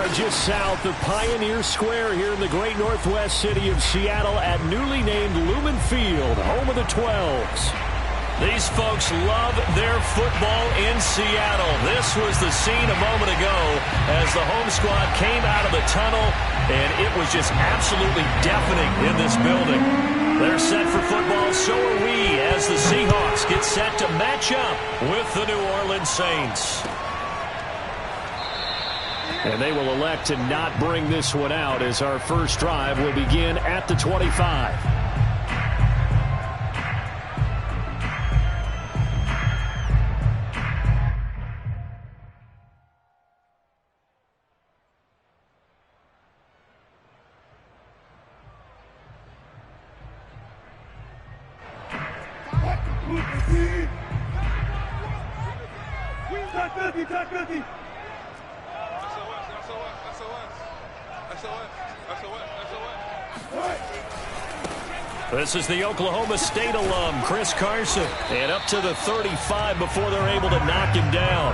are just south of Pioneer Square here in the great northwest city of Seattle at newly named Lumen Field, home of the 12s. These folks love their football in Seattle. This was the scene a moment ago as the home squad came out of the tunnel, and it was just absolutely deafening in this building. They're set for football, so are we, as the Seahawks get set to match up with the New Orleans Saints. And they will elect to not bring this one out as our first drive will begin at the 25. This is the Oklahoma State alum, Chris Carson, and up to the 35 before they're able to knock him down.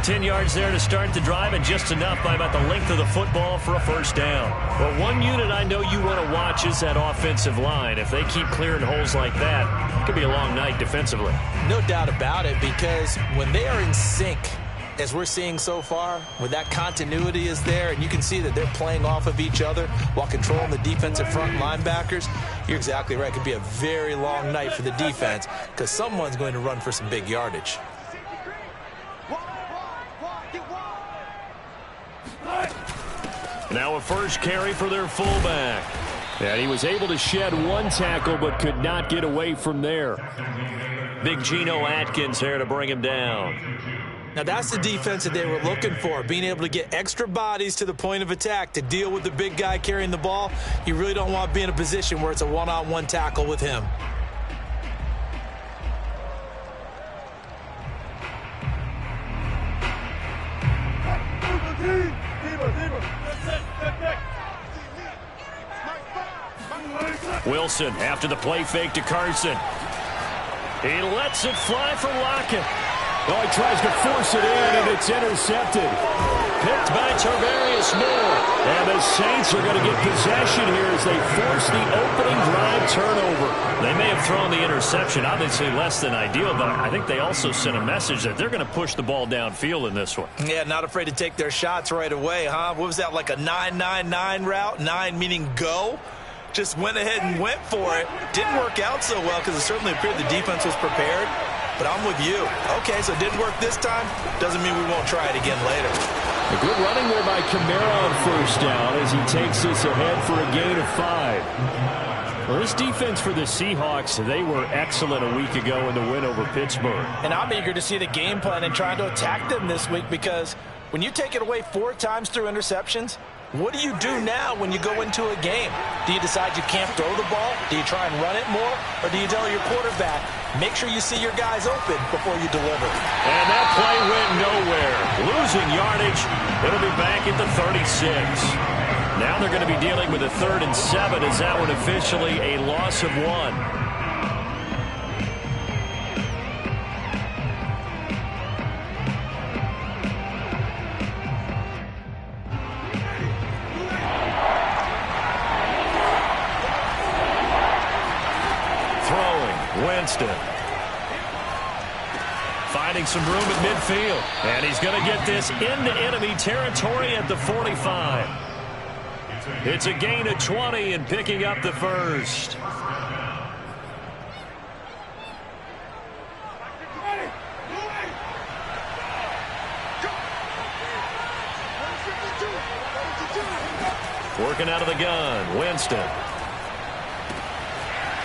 10 yards there to start the drive, and just enough by about the length of the football for a first down. Well, one unit I know you want to watch is that offensive line. If they keep clearing holes like that, it could be a long night defensively. No doubt about it, because when they are in sync, as we're seeing so far, when that continuity is there and you can see that they're playing off of each other while controlling the defensive front linebackers, you're exactly right. It could be a very long night for the defense because someone's going to run for some big yardage. Now a first carry for their fullback. And he was able to shed one tackle but could not get away from there. Big Geno Atkins there to bring him down. Now that's the defense that they were looking for, being able to get extra bodies to the point of attack to deal with the big guy carrying the ball. You really don't want to be in a position where it's a one-on-one tackle with him. Wilson after the play fake to Carson. He lets it fly for Lockett. Oh, he tries to force it in, and it's intercepted. Picked by Tarvarius Moore. And the Saints are going to get possession here as they force the opening drive turnover. They may have thrown the interception, obviously less than ideal, but I think they also sent a message that they're going to push the ball downfield in this one. Yeah, not afraid to take their shots right away, huh? What was that, like a 9-9-9 route? 9 meaning go? Just went ahead and went for it. Didn't work out so well because it certainly appeared the defense was prepared. But I'm with you. Okay, so it didn't work this time. Doesn't mean we won't try it again later. A good running there by Kamara on first down as he takes this ahead for a gain of 5. Well, this defense for the Seahawks, they were excellent a week ago in the win over Pittsburgh. And I'm eager to see the game plan and trying to attack them this week because when you take it away 4 times through interceptions, what do you do now when you go into a game? Do you decide you can't throw the ball? Do you try and run it more? Or do you tell your quarterback, make sure you see your guys open before you deliver? And that play went nowhere. Losing yardage. It'll be back at the 36. Now they're going to be dealing with a 3rd and 7 as that one officially a loss of 1. Winston finding some room at midfield, and he's going to get this into enemy territory at the 45. It's a gain of 20 and picking up the first. Working out of the gun, Winston.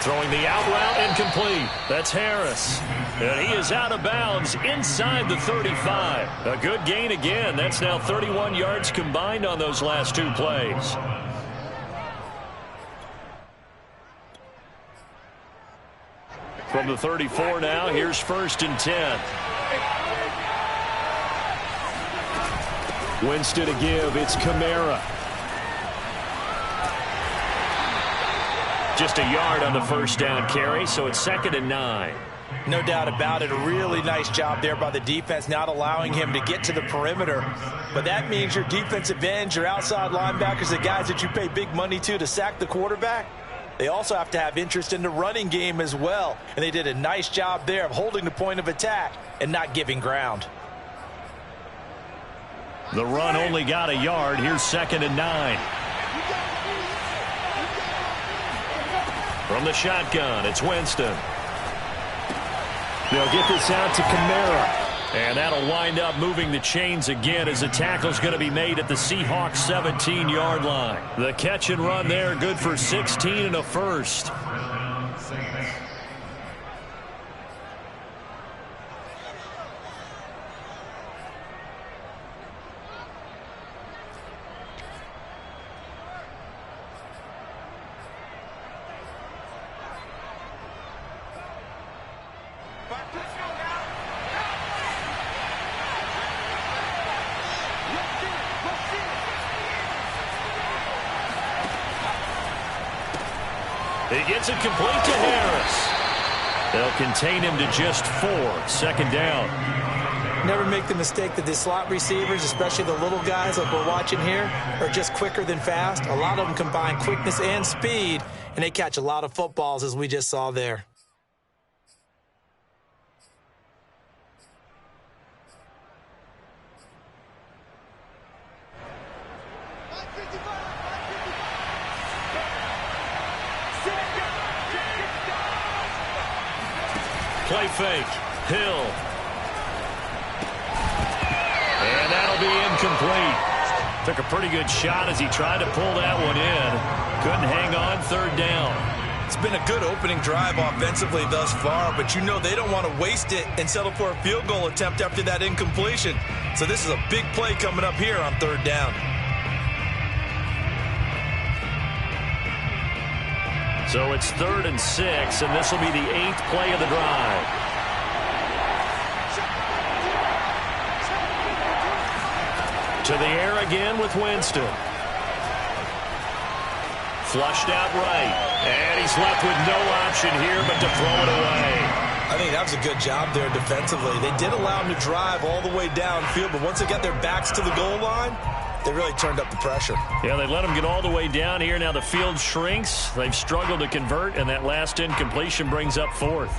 Throwing the out route incomplete. That's Harris. And he is out of bounds inside the 35. A good gain again. That's now 31 yards combined on those last 2 plays. From the 34 now, here's 1st and 10. Winston to give. It's Kamara. Just a yard on the first down carry, so it's 2nd and 9. No doubt about it. A really nice job there by the defense, not allowing him to get to the perimeter. But that means your defensive ends, your outside linebackers, the guys that you pay big money to sack the quarterback, they also have to have interest in the running game as well. And they did a nice job there of holding the point of attack and not giving ground. The run only got a yard. Here's 2nd and 9. From the shotgun, it's Winston. They'll get this out to Kamara. And that'll wind up moving the chains again as the tackle's going to be made at the Seahawks 17-yard line. The catch and run there, good for 16 and a first. He gets it complete to Harris. They'll contain him to just 4. 2nd down. Never make the mistake that the slot receivers, especially the little guys like we're watching here, are just quicker than fast. A lot of them combine quickness and speed, and they catch a lot of footballs, as we just saw there. Play fake. Hill. And that'll be incomplete. Took a pretty good shot as he tried to pull that one in. Couldn't hang on. 3rd down. It's been a good opening drive offensively thus far, but you know they don't want to waste it and settle for a field goal attempt after that incompletion. So this is a big play coming up here on 3rd down. So it's 3rd and 6, and this will be the 8th play of the drive. To the air again with Winston. Flushed out right. And he's left with no option here but to throw it away. I think that was a good job there defensively. They did allow him to drive all the way downfield, but once they got their backs to the goal line, they really turned up the pressure. Yeah, they let him get all the way down here. Now the field shrinks. They've struggled to convert, and that last incompletion brings up 4th.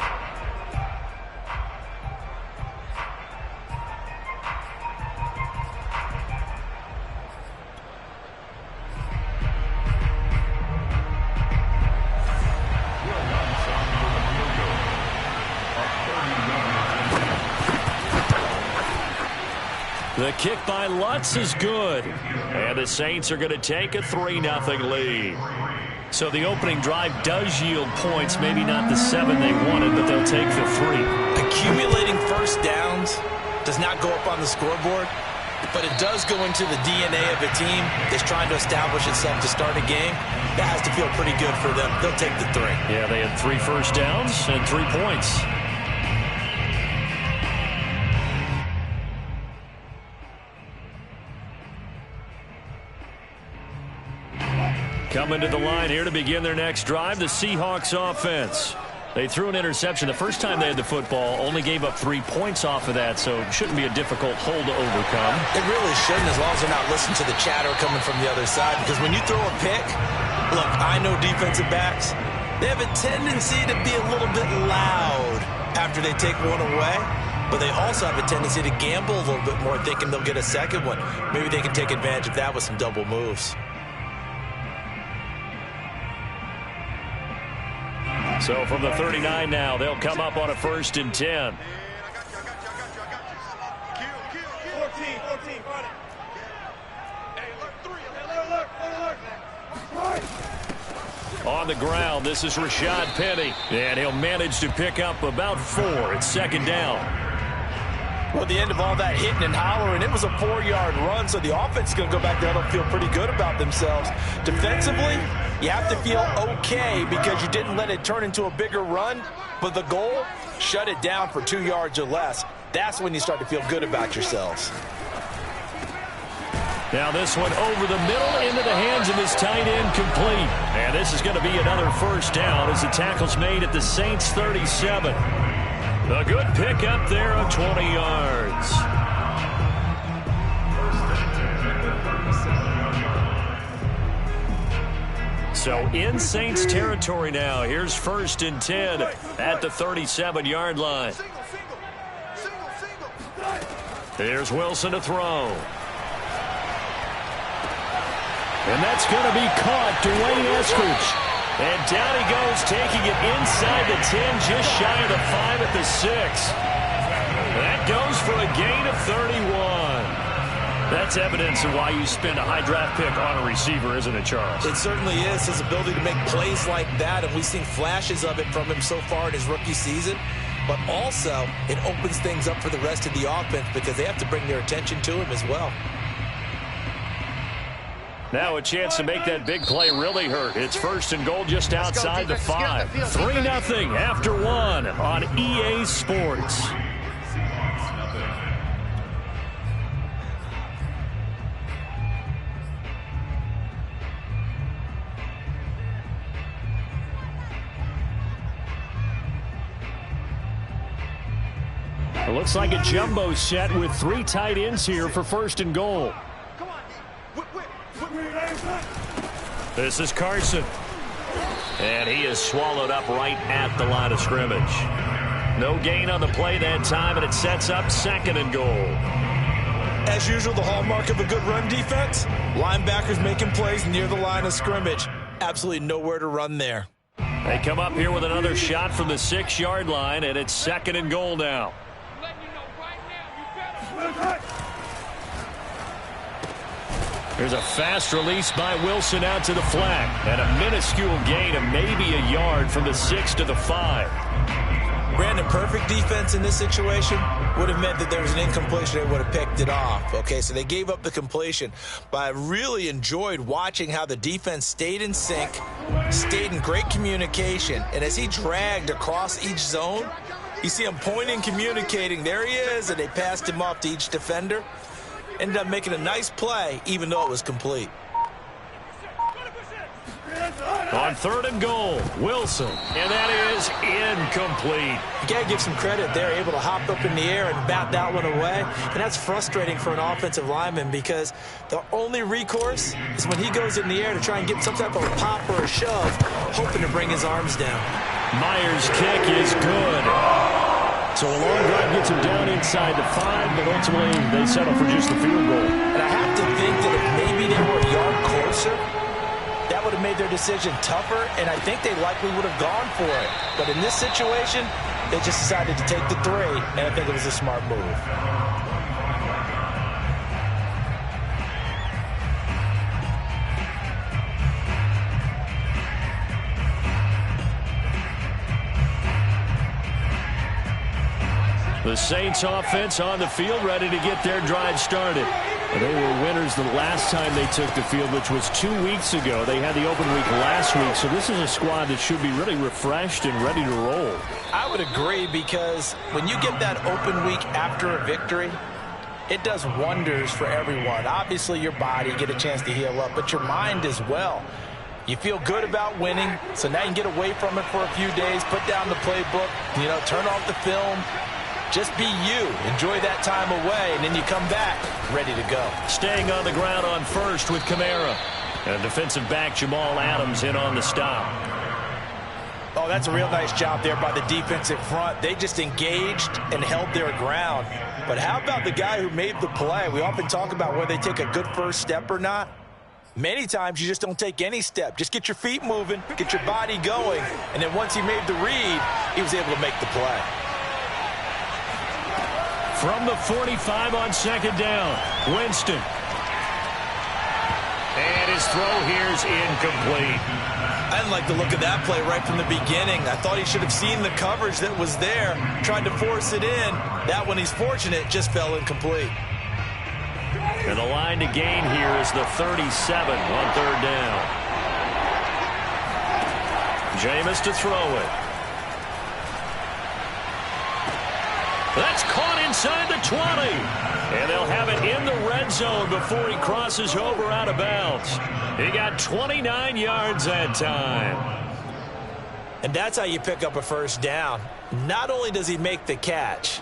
The kick by Lutz is good. And the Saints are going to take a 3-0 lead. So the opening drive does yield points. Maybe not the 7 they wanted, but they'll take the 3. Accumulating first downs does not go up on the scoreboard, but it does go into the DNA of a team that's trying to establish itself to start a game. That has to feel pretty good for them. They'll take the 3. Yeah, they had 3 first downs and 3 points. Coming to the line here to begin their next drive, the Seahawks offense. They threw an interception the first time they had the football, only gave up 3 points off of that, so it shouldn't be a difficult hole to overcome. It really shouldn't, as long as they're not listening to the chatter coming from the other side, because when you throw a pick, look, I know defensive backs, they have a tendency to be a little bit loud after they take one away, but they also have a tendency to gamble a little bit more, thinking they'll get a second one. Maybe they can take advantage of that with some double moves. So from the 39 now, they'll come up on a 1st and 10. 14, run it. Hey, look, 3. On the ground, this is Rashad Penny. And he'll manage to pick up about 4. It's 2nd down. Well, at the end of all that hitting and hollering, it was a 4-yard run, so the offense is going to go back there and feel pretty good about themselves. Defensively, you have to feel okay because you didn't let it turn into a bigger run, but the goal, shut it down for 2 yards or less. That's when you start to feel good about yourselves. Now this one over the middle into the hands of his tight end, complete. And this is going to be another 1st down as the tackle's made at the Saints 37. A good pickup there of 20 yards. So in Saints territory now. Here's 1st and 10 at the 37-yard line. There's Wilson to throw. And that's going to be caught. Dwayne Eskridge. And down he goes, taking it inside the 10, just shy of the 5 at the 6. That goes for a gain of 31. That's evidence of why you spend a high draft pick on a receiver, isn't it, Charles? It certainly is. His ability to make plays like that, and we've seen flashes of it from him so far in his rookie season. But also, it opens things up for the rest of the offense because they have to bring their attention to him as well. Now a chance to make that big play really hurt. It's 1st and goal just outside the 5. 3-0 after 1 on EA Sports. It looks like a jumbo set with 3 tight ends here for 1st and goal. This is Carson. And he is swallowed up right at the line of scrimmage. No gain on the play that time, and it sets up 2nd and goal. As usual, the hallmark of a good run defense, linebackers making plays near the line of scrimmage. Absolutely nowhere to run there. They come up here with another shot from the 6-yard line, and it's 2nd and goal now. There's a fast release by Wilson out to the flat. And a minuscule gain of maybe a yard from the 6 to the 5. Brandon, perfect defense in this situation would have meant that there was an incompletion. They would have picked it off. Okay, so they gave up the completion. But I really enjoyed watching how the defense stayed in sync, stayed in great communication. And as he dragged across each zone, you see him pointing, communicating. There he is, and they passed him off to each defender. Ended up making a nice play, even though it was complete. On 3rd and goal, Wilson. And that is incomplete. You got to give some credit. They're able to hop up in the air and bat that one away. And that's frustrating for an offensive lineman because the only recourse is when he goes in the air to try and get some type of a pop or a shove, hoping to bring his arms down. Myers' kick is good. So a long drive gets him down inside the 5, but ultimately they settle for just the field goal. And I have to think that if maybe they were a yard closer, that would have made their decision tougher, and I think they likely would have gone for it. But in this situation, they just decided to take the 3, and I think it was a smart move. The Saints offense on the field, ready to get their drive started. They were winners the last time they took the field, which was 2 weeks ago. They had the open week last week, so this is a squad that should be really refreshed and ready to roll. I would agree, because when you get that open week after a victory, it does wonders for everyone. Obviously, your body, get a chance to heal up, but your mind as well. You feel good about winning, so now you can get away from it for a few days, put down the playbook, turn off the film. Just be you. Enjoy that time away, and then you come back ready to go. Staying on the ground on 1st with Kamara. And defensive back Jamal Adams in on the stop. Oh, that's a real nice job there by the defensive front. They just engaged and held their ground. But how about the guy who made the play? We often talk about whether they take a good first step or not. Many times you just don't take any step. Just get your feet moving, get your body going, and then once he made the read, he was able to make the play. From the 45 on 2nd down, Winston. And his throw here's incomplete. I didn't like the look of that play right from the beginning. I thought he should have seen the coverage that was there, tried to force it in. That one, he's fortunate, just fell incomplete. And the line to gain here is the 37 on 3rd down. Jameis to throw it. That's caught inside the 20. And they'll have it in the red zone before he crosses over out of bounds. He got 29 yards that time. And that's how you pick up a first down. Not only does he make the catch,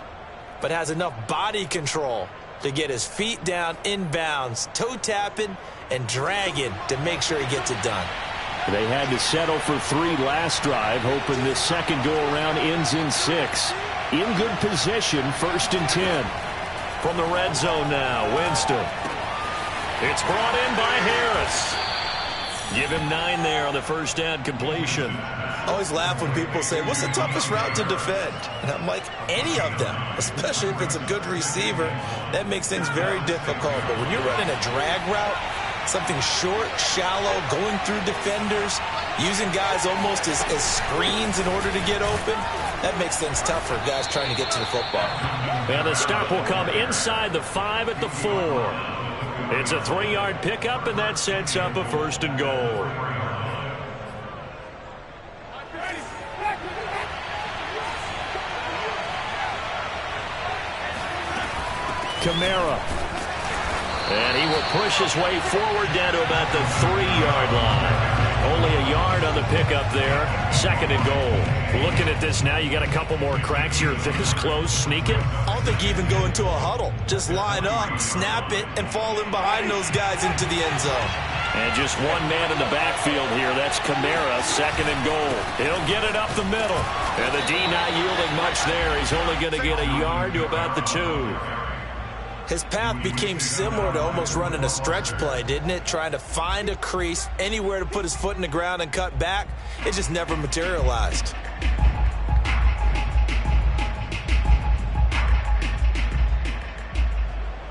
but has enough body control to get his feet down inbounds, toe tapping and dragging to make sure he gets it done. They had to settle for 3 last drive, hoping this second go-around ends in 6. In good position, 1st and 10. From the red zone now, Winston. It's brought in by Harris. Give him 9 there on the first down completion. I always laugh when people say, what's the toughest route to defend? And I'm like, any of them, especially if it's a good receiver. That makes things very difficult. But when you're running a drag route, something short, shallow, going through defenders, using guys almost as screens in order to get open, that makes things tough for guys trying to get to the football. And the stop will come inside the 5 at the 4. It's a 3-yard pickup, and that sets up a 1st and goal. Kamara. And he will push his way forward down to about the 3-yard line. Only a yard on the pickup there. 2nd and goal. Looking at this now, you got a couple more cracks here. This close, sneaking. I don't think you even go into a huddle. Just line up, snap it, and fall in behind those guys into the end zone. And just one man in the backfield here. That's Kamara, 2nd and goal. He'll get it up the middle. And the D not yielding much there. He's only going to get a yard to about the 2. His path became similar to almost running a stretch play, didn't it? Trying to find a crease, anywhere to put his foot in the ground and cut back. It just never materialized.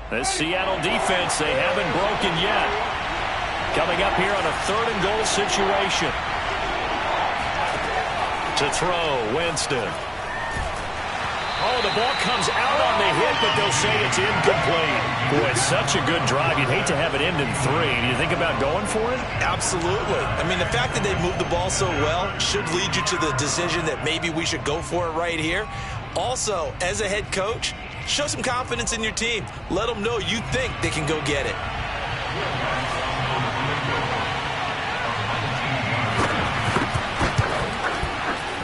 This Seattle defense, they haven't broken yet. Coming up here on a 3rd and goal situation. To throw, Winston. Oh, the ball comes out on the hit, but they'll say it's incomplete. Boy, it's such a good drive. You'd hate to have it end in 3. Do you think about going for it? Absolutely. I mean, the fact that they moved the ball so well should lead you to the decision that maybe we should go for it right here. Also, as a head coach, show some confidence in your team. Let them know you think they can go get it.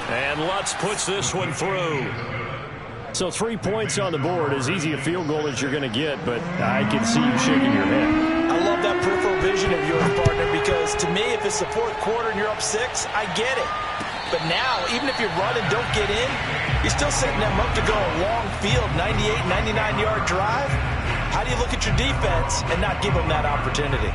And Lutz puts this one through. So 3 points on the board, as easy a field goal as you're going to get, but I can see you shaking your head. I love that peripheral vision of yours, partner, because to me, if it's the 4th quarter and you're up 6, I get it. But now, even if you run and don't get in, you're still setting them up to go a long field, 98, 99-yard drive. How do you look at your defense and not give them that opportunity?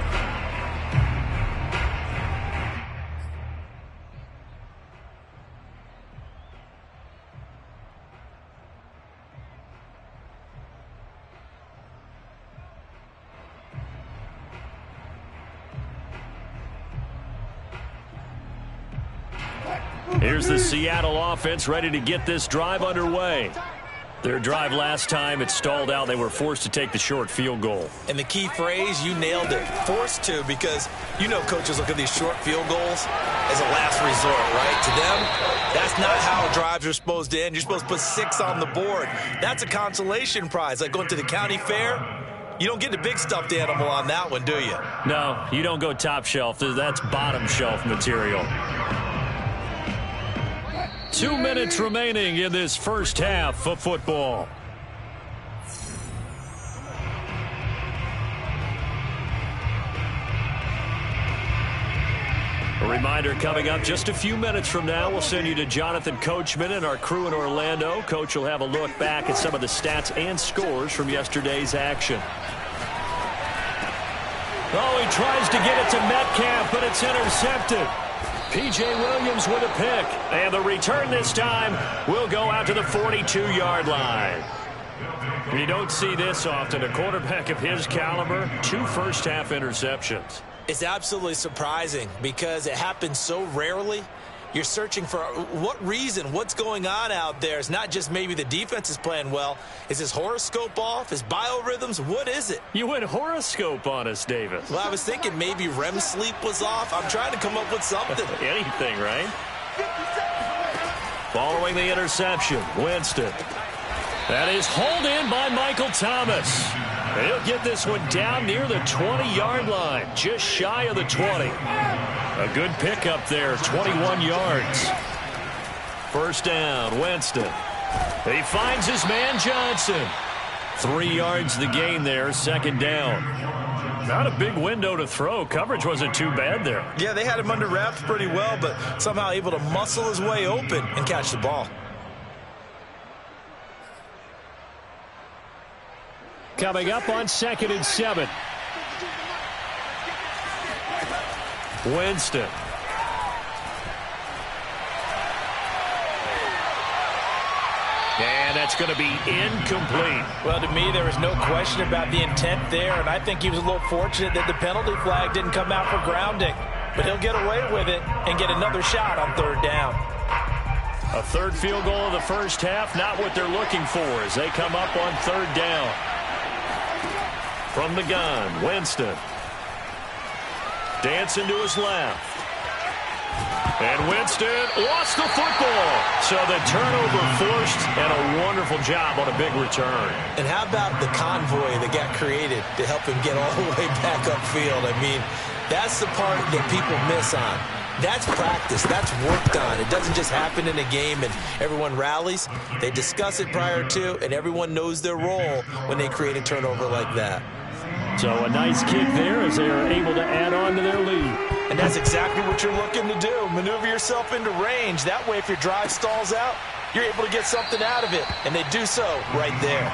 Here's the Seattle offense ready to get this drive underway. Their drive last time, it stalled out. They were forced to take the short field goal. And the key phrase, you nailed it, forced to, because you know coaches look at these short field goals as a last resort, right? To them, that's not how drives are supposed to end. You're supposed to put 6 on the board. That's a consolation prize, like going to the county fair. You don't get the big stuffed animal on that one, do you? No, you don't go top shelf. That's bottom shelf material. 2 minutes remaining in this first half of football. A reminder coming up just a few minutes from now, we'll send you to Jonathan Coachman and our crew in Orlando. Coach will have a look back at some of the stats and scores from yesterday's action. Oh, he tries to get it to Metcalf, but it's intercepted. P.J. Williams with a pick. And the return this time will go out to the 42-yard line. You don't see this often. A quarterback of his caliber, 2 first-half interceptions. It's absolutely surprising because it happens so rarely. You're searching for what reason, what's going on out there. It's not just maybe the defense is playing well. Is his horoscope off? His biorhythms? What is it? You went horoscope on us, Davis. Well, I was thinking maybe REM sleep was off. I'm trying to come up with something. Anything, right? Following the interception, Winston. That is hauled in by Michael Thomas. And he'll get this one down near the 20-yard line, just shy of the 20. A good pickup there, 21 yards. First down, Winston. He finds his man Johnson. 3 yards the gain there, second down. Not a big window to throw. Coverage wasn't too bad there. Yeah, they had him under wraps pretty well, but somehow able to muscle his way open and catch the ball. Coming up on 2nd and 7. Winston. And that's going to be incomplete. Well, to me, there was no question about the intent there, and I think he was a little fortunate that the penalty flag didn't come out for grounding. But he'll get away with it and get another shot on 3rd down. A 3rd field goal of the first half, not what they're looking for as they come up on 3rd down. From the gun, Winston. Dancing to his left. And Winston lost the football. So the turnover forced, and a wonderful job on a big return. And how about the convoy that got created to help him get all the way back upfield? I mean, that's the part that people miss on. That's practice. That's worked on. It doesn't just happen in a game and everyone rallies. They discuss it prior to, and everyone knows their role when they create a turnover like that. So a nice kick there as they are able to add on to their lead. And that's exactly what you're looking to do. Maneuver yourself into range. That way, if your drive stalls out, you're able to get something out of it. And they do so right there.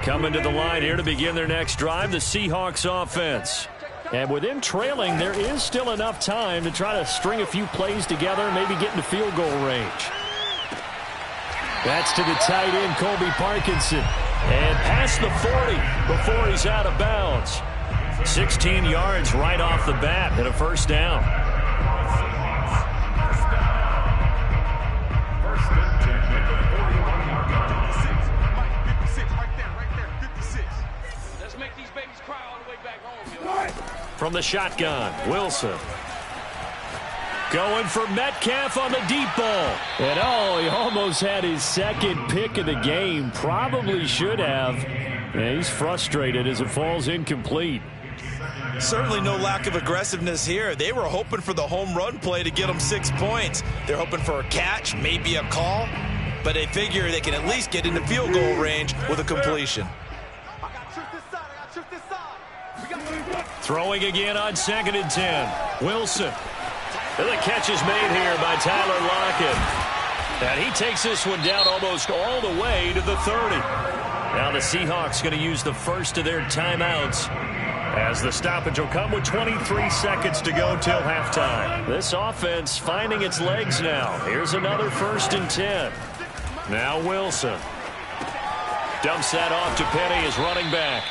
Coming to the line here to begin their next drive, the Seahawks offense. And with them trailing, there is still enough time to try to string a few plays together, maybe get into field goal range. That's to the tight end, Colby Parkinson. And past the 40 before he's out of bounds. 16 yards right off the bat and a first down. From the shotgun, Wilson. Going for Metcalf on the deep ball. And he almost had his 2nd pick of the game. Probably should have. And he's frustrated as it falls incomplete. Certainly no lack of aggressiveness here. They were hoping for the home run play to get them 6 points. They're hoping for a catch, maybe a call. But they figure they can at least get into field goal range with a completion. Throwing again on 2nd and 10. Wilson. And the catch is made here by Tyler Lockett. And he takes this one down almost all the way to the 30. Now the Seahawks going to use the first of their timeouts as the stoppage will come with 23 seconds to go till halftime. This offense finding its legs now. Here's another 1st and 10. Now Wilson. Dumps that off to Penny as running back.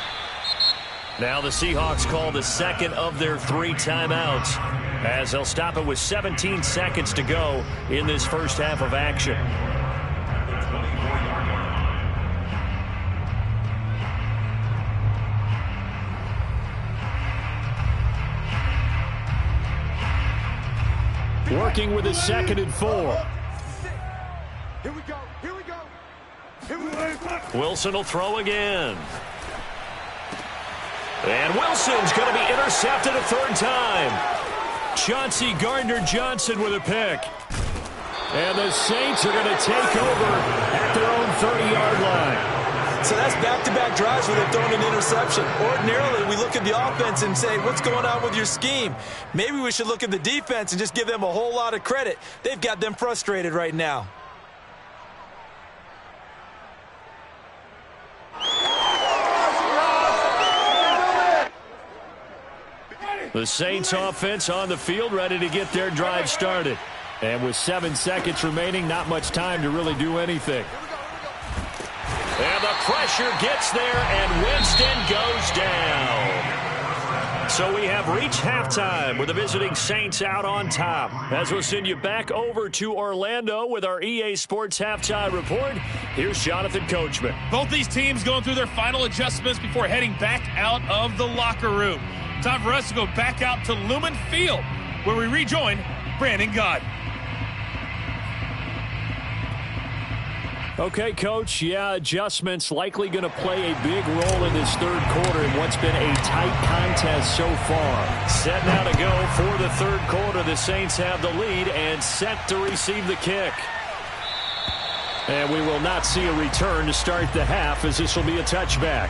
Now the Seahawks call the 2nd of their 3 timeouts as they'll stop it with 17 seconds to go in this first half of action. Working with a 2nd and 4. Here we go. Here we go. Here we go. Wilson will throw again. And Wilson's going to be intercepted a 3rd time. Chauncey Gardner-Johnson with a pick. And the Saints are going to take over at their own 30-yard line. So that's back-to-back drives where they've thrown an interception. Ordinarily, we look at the offense and say, what's going on with your scheme? Maybe we should look at the defense and just give them a whole lot of credit. They've got them frustrated right now. The Saints offense on the field ready to get their drive started. And with 7 seconds remaining, not much time to really do anything. And the pressure gets there, and Winston goes down. So we have reached halftime with the visiting Saints out on top. As we'll send you back over to Orlando with our EA Sports Halftime Report, here's Jonathan Coachman. Both these teams going through their final adjustments before heading back out of the locker room. Time for us to go back out to Lumen Field, where we rejoin Brandon Gaudin. Okay, Coach, adjustments likely going to play a big role in this third quarter in what's been a tight contest so far. Set now to go for the third quarter. The Saints have the lead and set to receive the kick. And we will not see a return to start the half, as this will be a touchback.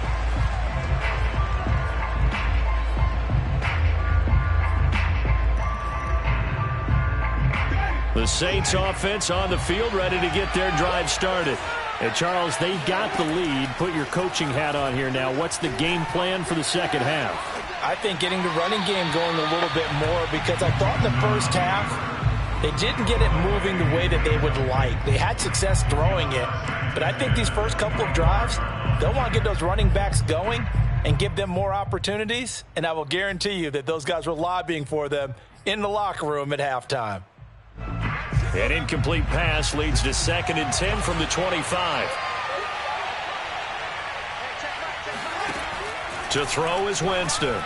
The Saints offense on the field, ready to get their drive started. And Charles, they've got the lead. Put your coaching hat on here now. What's the game plan for the second half? I think getting the running game going a little bit more, because I thought in the first half they didn't get it moving the way that they would like. They had success throwing it, but I think these first couple of drives, they'll want to get those running backs going and give them more opportunities, and I will guarantee you that those guys were lobbying for them in the locker room at halftime. An incomplete pass leads to 2nd and 10 from the 25. To throw is Winston.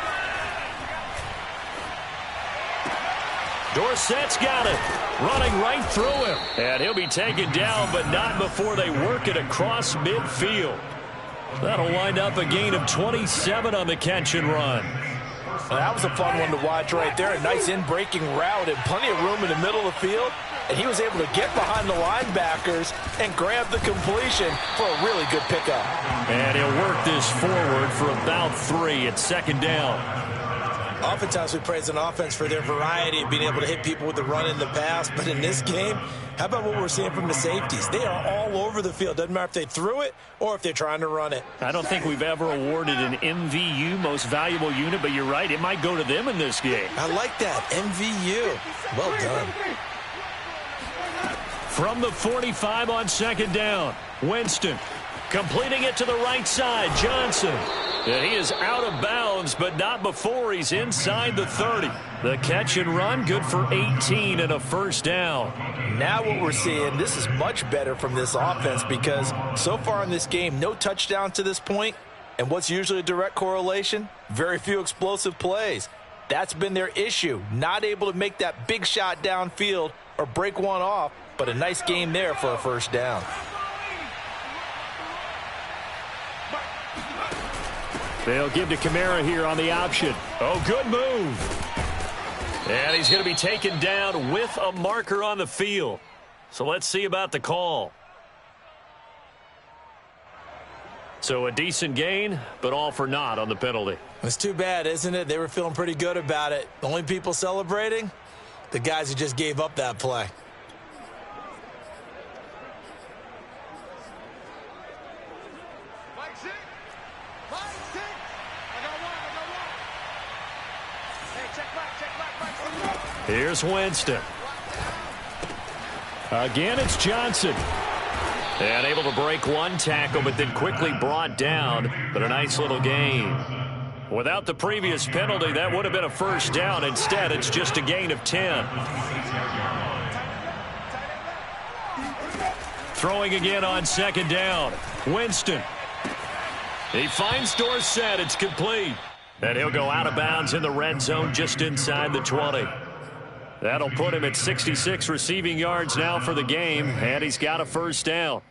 Dorsett's got it. Running right through him. And he'll be taken down, but not before they work it across midfield. That'll wind up a gain of 27 on the catch and run. Well, that was a fun one to watch right there. A nice in-breaking route and plenty of room in the middle of the field. And he was able to get behind the linebackers and grab the completion for a really good pickup. And he'll work this forward for about 3 at 2nd down. Oftentimes we praise an offense for their variety of being able to hit people with the run in the pass. But in this game, how about what we're seeing from the safeties? They are all over the field. Doesn't matter if they threw it or if they're trying to run it. I don't think we've ever awarded an MVU, most valuable unit, but you're right. It might go to them in this game. I like that. MVU. Well done. From the 45 on 2nd down, Winston completing it to the right side. Johnson. And he is out of bounds, but not before he's inside the 30. The catch and run, good for 18 and a 1st down. Now what we're seeing, this is much better from this offense, because so far in this game, no touchdowns to this point. And what's usually a direct correlation? Very few explosive plays. That's been their issue. Not able to make that big shot downfield or break one off, but a nice game there for a 1st down. They'll give to Kamara here on the option. Oh, good move. And he's going to be taken down with a marker on the field. So let's see about the call. So a decent gain, but all for naught on the penalty. It's too bad, isn't it? They were feeling pretty good about it. The only people celebrating, the guys who just gave up that play. Here's Winston. Again, it's Johnson. And able to break one tackle, but then quickly brought down. But a nice little gain. Without the previous penalty, that would have been a 1st down. Instead, it's just a gain of 10. Throwing again on 2nd down. Winston. He finds Dorsett. It's complete. And he'll go out of bounds in the red zone just inside the 20. That'll put him at 66 receiving yards now for the game, and he's got a 1st down.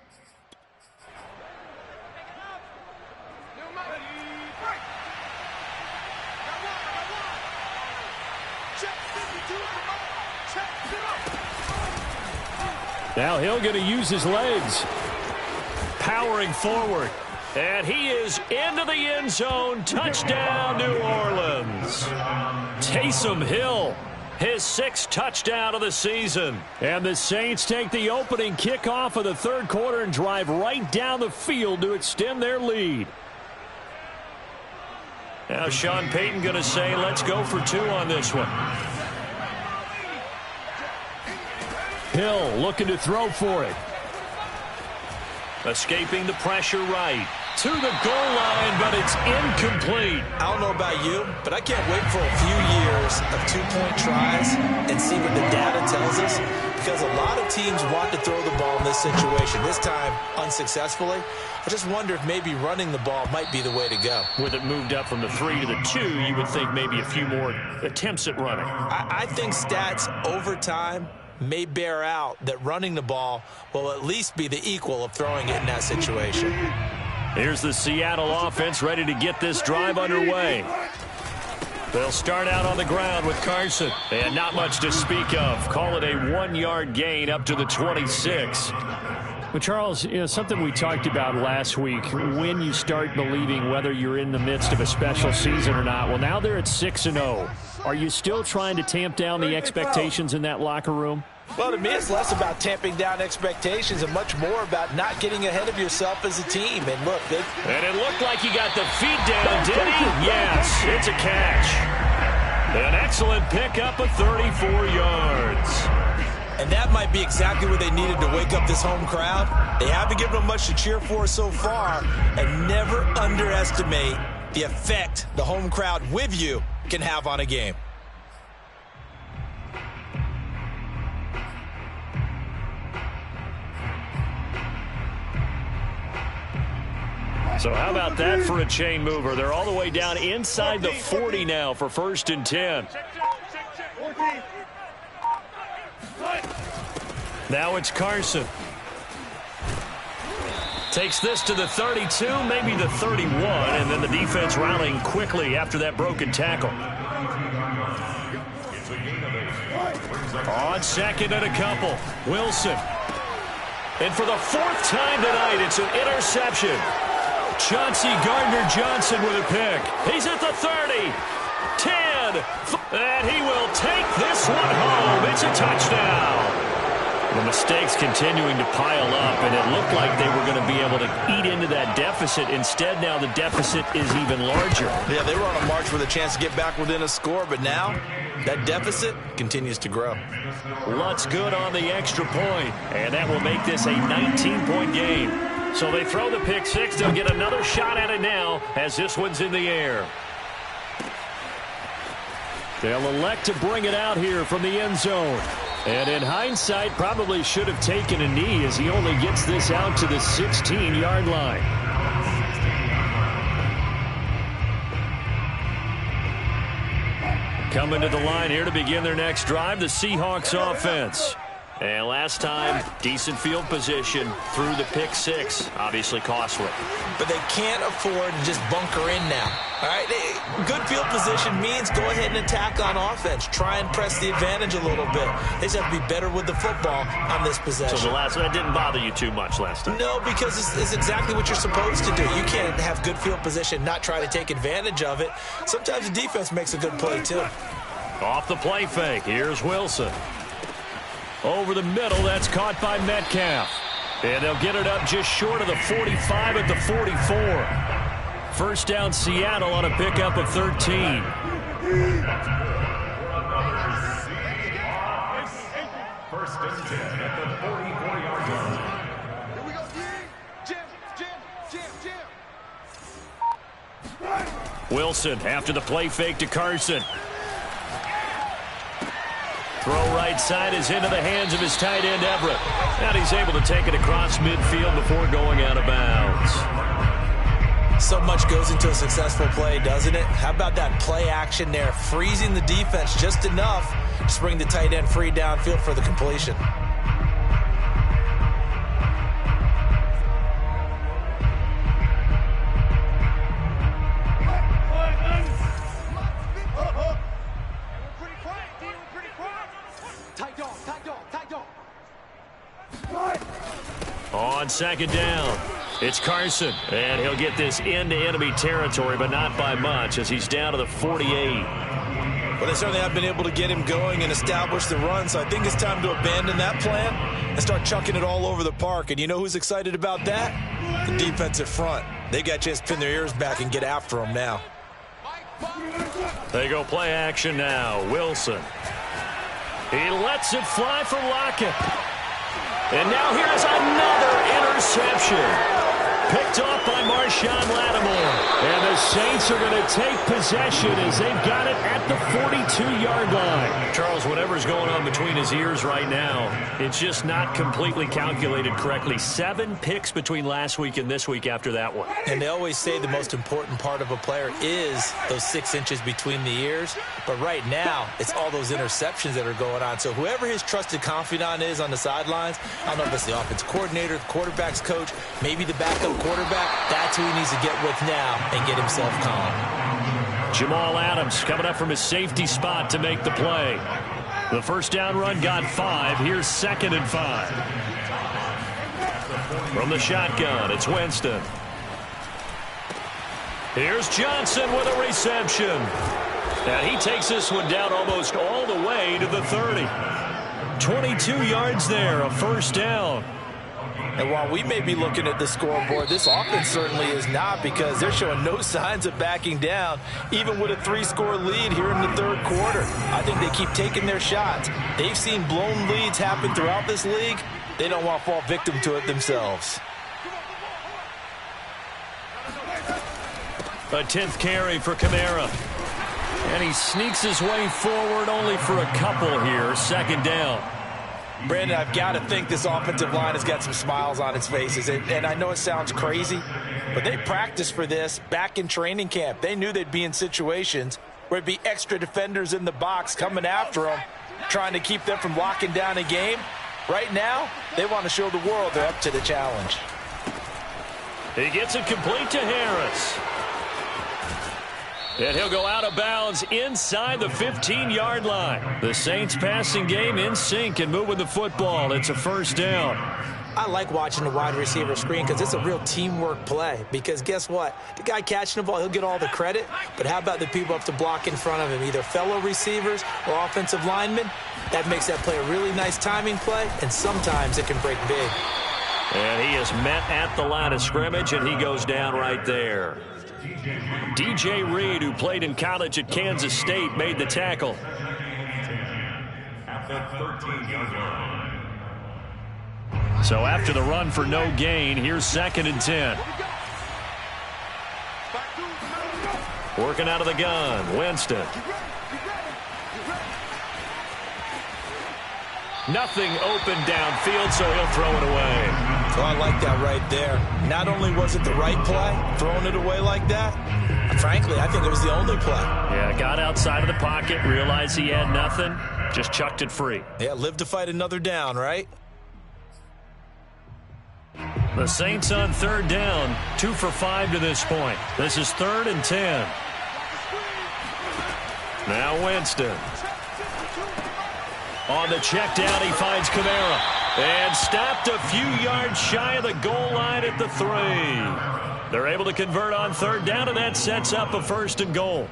Now Hill going to use his legs. Powering forward. And he is into the end zone. Touchdown, New Orleans. Taysom Hill, his 6th touchdown of the season. And the Saints take the opening kickoff of the 3rd quarter and drive right down the field to extend their lead. Now Sean Payton going to say, let's go for 2 on this one. Hill looking to throw for it. Escaping the pressure right. To the goal line, but it's incomplete. I don't know about you, but I can't wait for a few years of 2-point tries and see what the data tells us, because a lot of teams want to throw the ball in this situation. This time, unsuccessfully. I just wonder if maybe running the ball might be the way to go. With it moved up from the 3 to the 2, you would think maybe a few more attempts at running. I think stats over time may bear out that running the ball will at least be the equal of throwing it in that situation. Here's the Seattle offense ready to get this drive underway. They'll start out on the ground with Carson. And not much to speak of. Call it a 1-yard gain up to the 26. Well, Charles, something we talked about last week, when you start believing whether you're in the midst of a special season or not. Well, now they're at 6-0. Are you still trying to tamp down the expectations in that locker room? Well, to me, it's less about tamping down expectations and much more about not getting ahead of yourself as a team. And look, and it looked like he got the feet down, did he? Yes, it's a catch. An excellent pickup of 34 yards. And that might be exactly what they needed to wake up this home crowd. They haven't given them much to cheer for so far, and never underestimate the effect the home crowd with you can have on a game. So how about that for a chain mover? They're all the way down inside the 40 now for 1st and 10. Now it's Carson. Takes this to the 32, maybe the 31, and then the defense rallying quickly after that broken tackle. On 2nd and a couple, Wilson. And for the 4th time tonight, it's an interception. Chauncey Gardner-Johnson with a pick. He's at the 30, 10, and he will take this one home. It's a touchdown. The mistakes continuing to pile up, and it looked like they were going to be able to eat into that deficit. Instead, now the deficit is even larger. Yeah, they were on a march with a chance to get back within a score, but now that deficit continues to grow. Lutz good on the extra point, and that will make this a 19-point game. So they throw the pick six. They'll get another shot at it now as this one's in the air. They'll elect to bring it out here from the end zone. And in hindsight, probably should have taken a knee as he only gets this out to the 16-yard line. Coming to the line here to begin their next drive, the Seahawks offense. And last time, decent field position through the pick six. Obviously costly. But they can't afford to just bunker in now. All right, good field position means go ahead and attack on offense. Try and press the advantage a little bit. They just have to be better with the football on this possession. So the last one, that didn't bother you too much last time? No, because it's exactly what you're supposed to do. You can't have good field position, not try to take advantage of it. Sometimes the defense makes a good play, too. Off the play fake, here's Wilson. Over the middle, that's caught by Metcalf. And they'll get it up just short of the 45 at the 44. First down, Seattle on a pickup of 13. First and 10 at the 44-yard line. Here we go, Jim. Wilson after the play fake to Carson. Throw right side is into the hands of his tight end, Everett. And he's able to take it across midfield before going out of bounds. So much goes into a successful play, doesn't it? How about that play action there, freezing the defense just enough to bring the tight end free downfield for the completion. On second down, it's Carson, and he'll get this into enemy territory, but not by much as he's down to the 48. Well, they certainly have been able to get him going and establish the run, so I think it's time to abandon that plan and start chucking it all over the park. And you know who's excited about that? The defensive front. They got a chance to pin their ears back and get after him now. They go play action now. Wilson. He lets it fly for Lockett. And now here's another interception. picked off by Marshawn Lattimore. And the Saints are going to take possession as they've got it at the 42-yard line. Charles, whatever's going on between his ears right now, it's just not completely calculated correctly. 7 picks between last week and this week after that one. And they always say the most important part of a player is those 6 inches between the ears. But right now, it's all those interceptions that are going on. So whoever his trusted confidant is on the sidelines, I don't know if it's the offense coordinator, the quarterback's coach, maybe the backup quarterback, that's who he needs to get with now and get himself calm. Jamal Adams coming up from his safety spot to make the play. The first down run got 5. Here's 2nd and 5. From the shotgun, it's Winston. Here's Johnson with a reception. And he takes this one down almost all the way to the 30. 22 yards there, a first down. And while we may be looking at the scoreboard, this offense certainly is not, because they're showing no signs of backing down, even with a 3-score lead here in the third quarter. I think they keep taking their shots. They've seen blown leads happen throughout this league. They don't want to fall victim to it themselves. A 10th carry for Kamara. And he sneaks his way forward only for a couple here. 2nd down. Brandon, I've got to think this offensive line has got some smiles on its faces. And I know it sounds crazy, but they practiced for this back in training camp. They knew they'd be in situations where it'd be extra defenders in the box coming after them, trying to keep them from locking down a game. Right now, they want to show the world they're up to the challenge. He gets it complete to Harris. And he'll go out of bounds inside the 15-yard line. The Saints passing game in sync and moving the football. It's a first down. I like watching the wide receiver screen because it's a real teamwork play. Because guess what? The guy catching the ball, he'll get all the credit. But how about the people up to block in front of him, either fellow receivers or offensive linemen? That makes that play a really nice timing play, and sometimes it can break big. And he is met at the line of scrimmage, and he goes down right there. DJ Reed, who played in college at Kansas State, made the tackle. So after the run for no gain, here's 2nd and 10. Working out of the gun, Winston. Nothing open downfield, so he'll throw it away. So I like that right there. Not only was it the right play, throwing it away like that, frankly, I think it was the only play. Yeah, got outside of the pocket, realized he had nothing, just chucked it free. Yeah, live to fight another down, right? The Saints on 3rd down, 2 for 5 to this point. This is 3rd and 10. Now Winston. On the check down, he finds Kamara. And stopped a few yards shy of the goal line at the 3. They're able to convert on 3rd down, and that sets up a 1st and goal.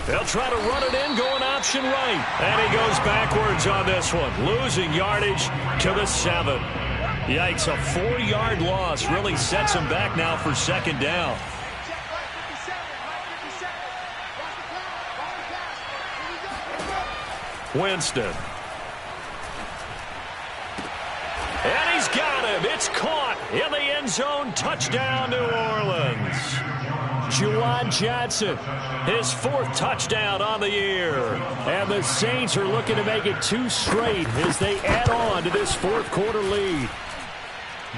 They'll try to run it in, going option right. And he goes backwards on this one, losing yardage to the 7. Yikes, a 4-yard loss really sets him back now for 2nd down. Winston. And he's got him. It's caught in the end zone. Touchdown, New Orleans. Juwan Johnson, his 4th touchdown on the year. And the Saints are looking to make it 2 straight as they add on to this 4th quarter lead.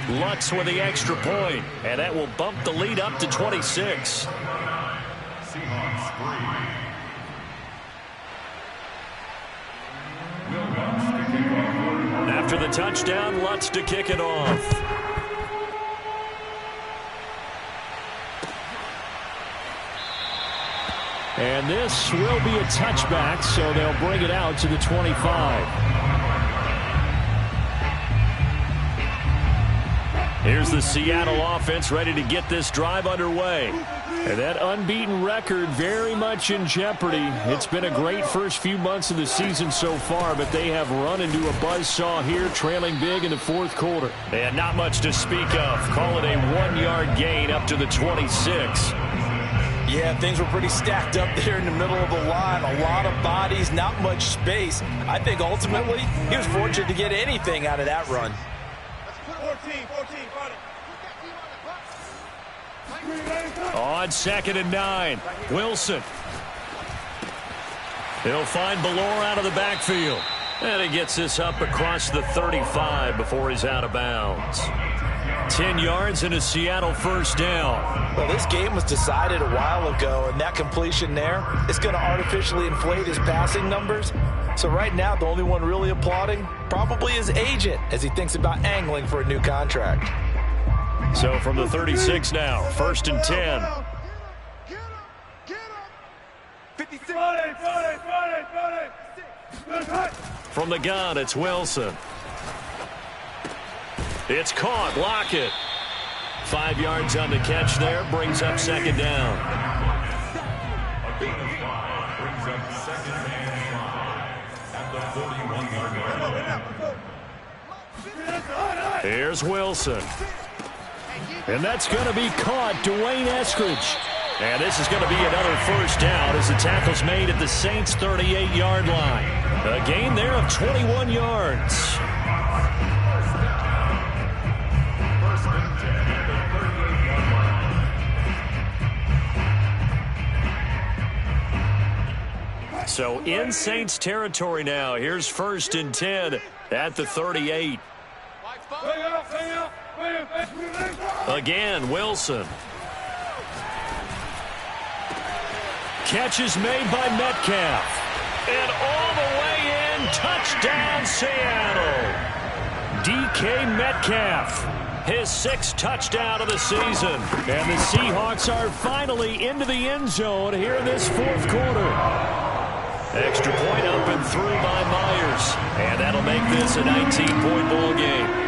Lutz with the extra point, and that will bump the lead up to 26. After the touchdown, Lutz to kick it off. And this will be a touchback, so they'll bring it out to the 25. Here's the Seattle offense ready to get this drive underway. And that unbeaten record very much in jeopardy. It's been a great first few months of the season so far, but they have run into a buzzsaw here, trailing big in the 4th quarter. And not much to speak of. Call it a 1-yard gain up to the 26. Yeah, things were pretty stacked up there in the middle of the line. A lot of bodies, not much space. I think ultimately he was fortunate to get anything out of that run. 14, On 2nd and 9, Wilson. He'll find Ballore out of the backfield. And he gets this up across the 35 before he's out of bounds. 10 yards and a Seattle first down. Well, this game was decided a while ago, and that completion there is going to artificially inflate his passing numbers. So right now, the only one really applauding probably his agent as he thinks about angling for a new contract. So from the 36 now, 1st and 10. From the gun, it's Wilson. It's caught. Lockett. 5 yards on the catch there. Brings up 2nd down. Here's Wilson. And that's going to be caught. Dwayne Eskridge. And this is going to be another first down as the tackle's made at the Saints' 38-yard line. A gain there of 21 yards. So in Saints territory now. Here's 1st and 10 at the 38. Again, Wilson. Catch is made by Metcalf. And all the way in, touchdown Seattle. DK Metcalf, his 6th touchdown of the season. And the Seahawks are finally into the end zone here in this 4th quarter. Extra point up and through by Myers. And that'll make this a 19-point ball game.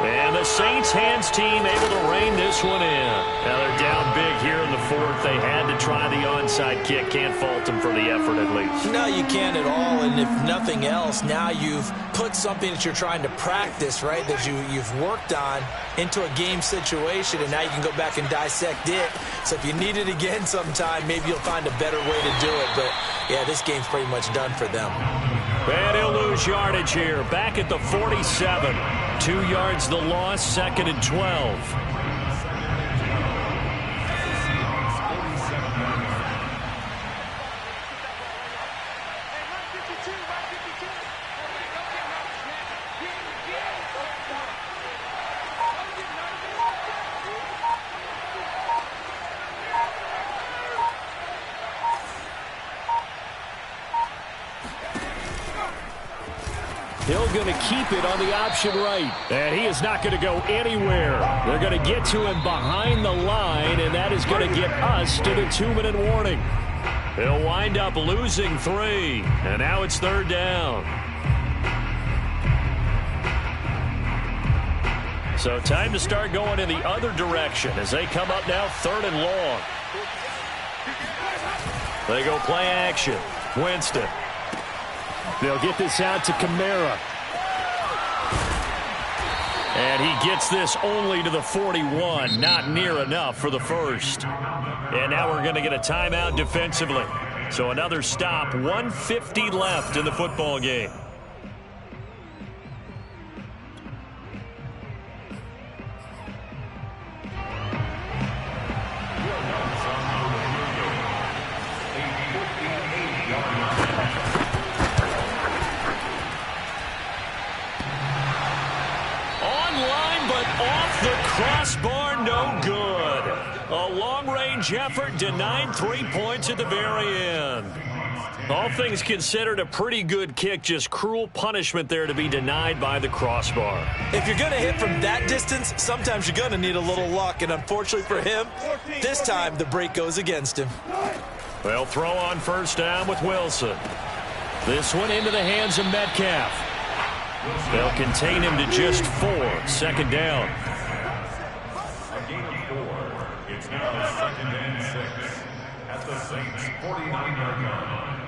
And the Saints hands team able to rein this one in. Now they're down big here in the 4th. They had to try the onside kick. Can't fault them for the effort at least. No, you can't at all. And if nothing else, now you've put something that you're trying to practice, right, that you've worked on into a game situation, and now you can go back and dissect it. So if you need it again sometime, maybe you'll find a better way to do it. But, yeah, this game's pretty much done for them. And he'll lose yardage here. Back at the 47. 2 yards the loss, 2nd and 12. Hill going to keep it on the option right. And he is not going to go anywhere. They're going to get to him behind the line, and that is going to get us to the 2-minute warning. He'll wind up losing 3. And now it's 3rd down. So time to start going in the other direction as they come up now 3rd and long. They go play action. Winston. They'll get this out to Kamara. And he gets this only to the 41. Not near enough for the first. And now we're going to get a timeout defensively. So another stop. 1:50 left in the football game. Crossbar, no good. A long-range effort denied 3 points at the very end. All things considered, a pretty good kick. Just cruel punishment there to be denied by the crossbar. If you're going to hit from that distance, sometimes you're going to need a little luck. And unfortunately for him, this time the break goes against him. Well, throw on first down with Wilson. This one into the hands of Metcalf. They'll contain him to just 4. 2nd down. It's now 2nd and 6 at the Saints 49-yard line.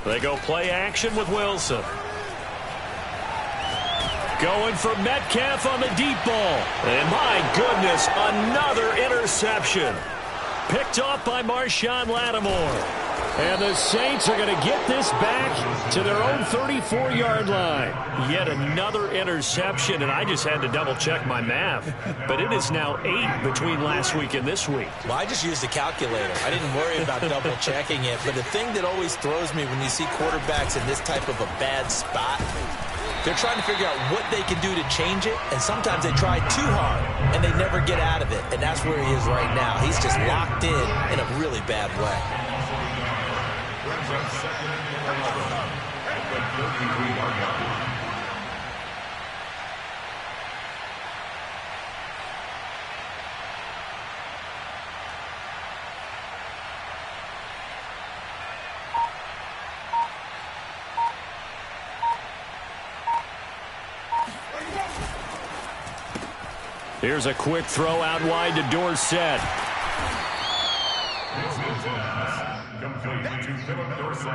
They go play action with Wilson. Going for Metcalf on the deep ball. And my goodness, another interception. Picked off by Marshawn Lattimore. And the Saints are going to get this back to their own 34-yard line. Yet another interception, and I just had to double-check my math. But it is now 8 between last week and this week. Well, I just used a calculator. I didn't worry about double-checking it. But the thing that always throws me when you see quarterbacks in this type of a bad spot, they're trying to figure out what they can do to change it, and sometimes they try too hard, and they never get out of it. And that's where he is right now. He's just locked in a really bad way. Second and 11 at the 33-yard line. Here's a quick throw out wide to Dorsett. Complete to Philip Dorsett.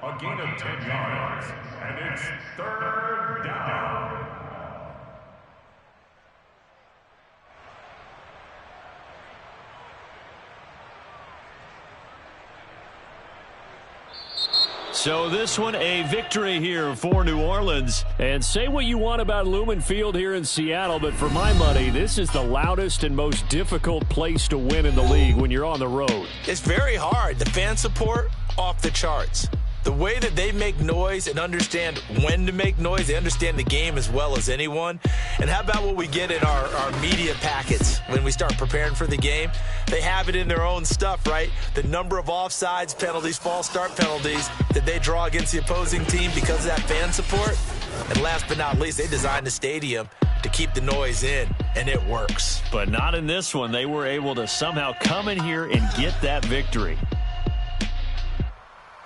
A gain of 10 yards, and it's 3rd down. So this one, a victory here for New Orleans. And say what you want about Lumen Field here in Seattle, but for my money, this is the loudest and most difficult place to win in the league when you're on the road. It's very hard. The fan support, off the charts. The way that they make noise and understand when to make noise, they understand the game as well as anyone. And how about what we get in our media packets when we start preparing for the game? They have it in their own stuff, right? The number of offsides penalties, false start penalties that they draw against the opposing team because of that fan support. And last but not least, they designed the stadium to keep the noise in, and it works. But not in this one. They were able to somehow come in here and get that victory.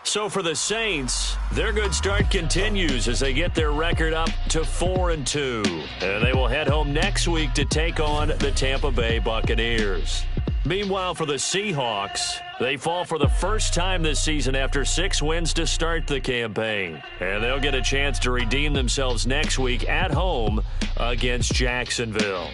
So for the Saints, their good start continues as they get their record up to 4-2. And they will head home next week to take on the Tampa Bay Buccaneers. Meanwhile, for the Seahawks, they fall for the first time this season after 6 wins to start the campaign. And they'll get a chance to redeem themselves next week at home against Jacksonville.